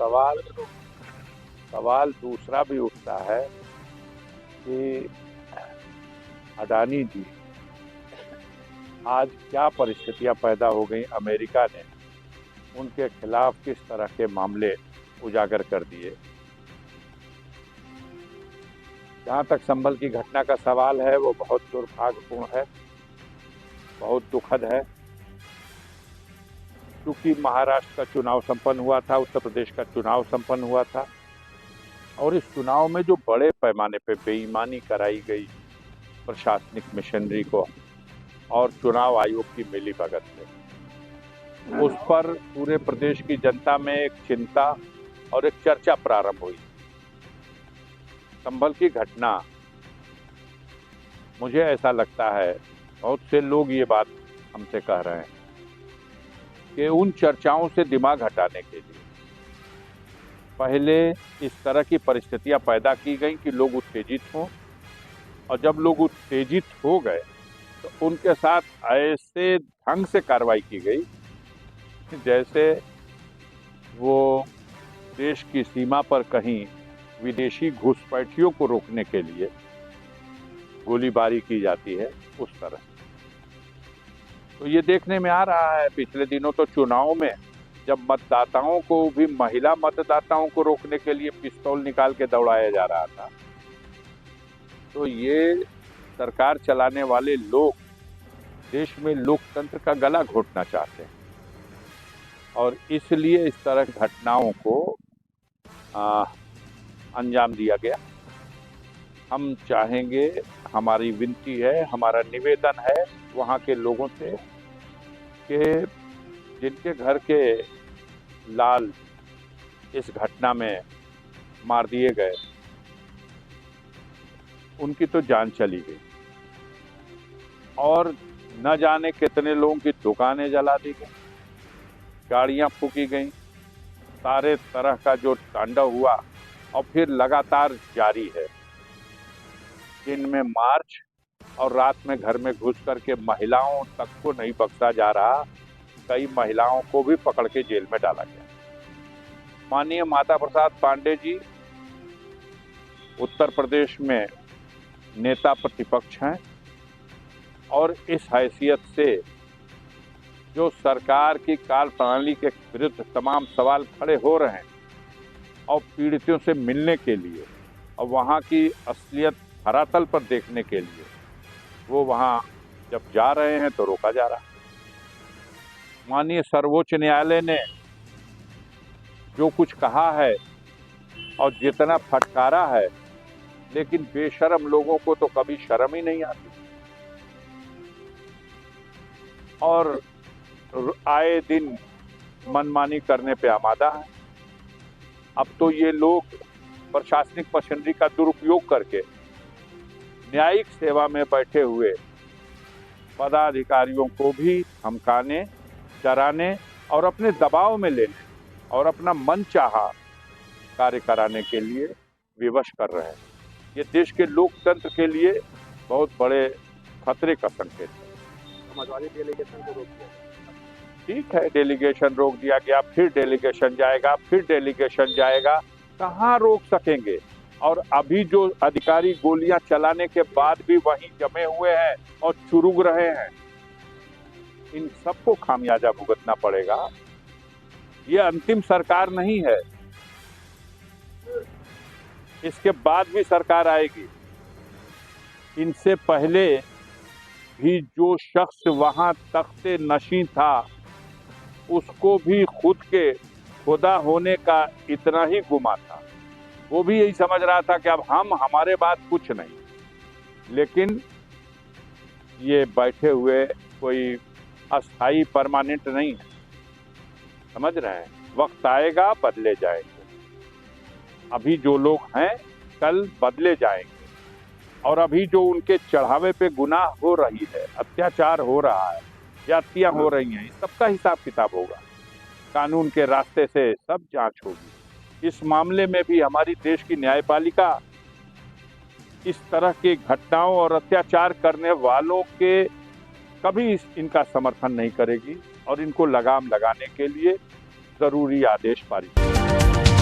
सवाल सवाल दूसरा भी उठता है कि अडानी जी आज क्या परिस्थितियां पैदा हो गई, अमेरिका ने उनके खिलाफ किस तरह के मामले उजागर कर दिए। जहां तक संभल की घटना का सवाल है वो बहुत दुर्भाग्यपूर्ण है, बहुत दुखद है। क्योंकि महाराष्ट्र का चुनाव संपन्न हुआ था, उत्तर प्रदेश का चुनाव संपन्न हुआ था और इस चुनाव में जो बड़े पैमाने पे बेईमानी कराई गई प्रशासनिक मशीनरी को और चुनाव आयोग की मिलीभगत से, उस पर पूरे प्रदेश की जनता में एक चिंता और एक चर्चा प्रारंभ हुई। संभल की घटना, मुझे ऐसा लगता है, बहुत से लोग ये बात हमसे कह रहे हैं कि उन चर्चाओं से दिमाग हटाने के लिए पहले इस तरह की परिस्थितियां पैदा की गई कि लोग उत्तेजित हों, और जब लोग उत्तेजित हो गए तो उनके साथ ऐसे ढंग से कार्रवाई की गई जैसे वो देश की सीमा पर कहीं विदेशी घुसपैठियों को रोकने के लिए गोलीबारी की जाती है, उस तरह। तो ये देखने में आ रहा है, पिछले दिनों तो चुनाव में जब मतदाताओं को भी, महिला मतदाताओं को रोकने के लिए पिस्तौल निकाल के दौड़ाया जा रहा था। तो ये सरकार चलाने वाले लोग देश में लोकतंत्र का गला घोटना चाहते हैं और इसलिए इस तरह की घटनाओं को अंजाम दिया गया। हम चाहेंगे, हमारी विनती है, हमारा निवेदन है वहाँ के लोगों से कि जिनके घर के लाल इस घटना में मार दिए गए, उनकी तो जान चली गई और न जाने कितने लोगों की दुकानें जला दी गई, गाड़ियां फूकी गई, सारे तरह का जो तांडव हुआ और फिर लगातार जारी है। दिन में मार्च और रात में घर में घुस करके महिलाओं तक को नहीं बख्शा जा रहा, कई महिलाओं को भी पकड़ के जेल में डाला गया। माननीय माता प्रसाद पांडे जी उत्तर प्रदेश में नेता प्रतिपक्ष हैं और इस हैसियत से जो सरकार की कार्यप्रणाली के विरुद्ध तमाम सवाल खड़े हो रहे हैं और पीड़ितों से मिलने के लिए और वहाँ की असलियत धरातल पर देखने के लिए वो वहाँ जब जा रहे हैं तो रोका जा रहा है। माननीय सर्वोच्च न्यायालय ने जो कुछ कहा है और जितना फटकारा है, लेकिन बेशर्म लोगों को तो कभी शर्म ही नहीं आती और आए दिन मनमानी करने पे आमादा है। अब तो ये लोग प्रशासनिक मशीनरी का दुरुपयोग करके न्यायिक सेवा में बैठे हुए पदाधिकारियों को भी धमकाने, डराने और अपने दबाव में लेने और अपना मनचाहा कार्य कराने के लिए विवश कर रहे हैं। ये देश के लोकतंत्र के लिए बहुत बड़े खतरे का संकेत है। समाजवादी डेलीगेशन को रोक दिया, ठीक है, डेलीगेशन रोक दिया गया, फिर डेलीगेशन जाएगा, फिर डेलीगेशन जाएगा, कहाँ रोक सकेंगे। और अभी जो अधिकारी गोलियां चलाने के बाद भी वहीं जमे हुए हैं और चुरुक रहे हैं, इन सबको खामियाजा भुगतना पड़ेगा। ये अंतिम सरकार नहीं है, इसके बाद भी सरकार आएगी। इनसे पहले भी जो शख्स वहां तख्ते नशीं था, उसको भी खुद के खुदा होने का इतना ही गुमा था। वो भी यही समझ रहा था कि अब हमारे बाद कुछ नहीं। लेकिन ये बैठे हुए कोई अस्थाई परमानेंट नहीं है, समझ रहे हैं। वक्त आएगा, बदले जाएंगे। अभी जो लोग हैं कल बदले जाएंगे और अभी जो उनके चढ़ावे पे गुनाह हो रही है, अत्याचार हो रहा है, ज्यादतियां हो रही हैं, सबका हिसाब किताब होगा। कानून के रास्ते से सब जांच होगी। इस मामले में भी हमारी देश की न्यायपालिका इस तरह की घटनाओं और अत्याचार करने वालों के कभी इनका समर्थन नहीं करेगी और इनको लगाम लगाने के लिए जरूरी आदेश पारित किया।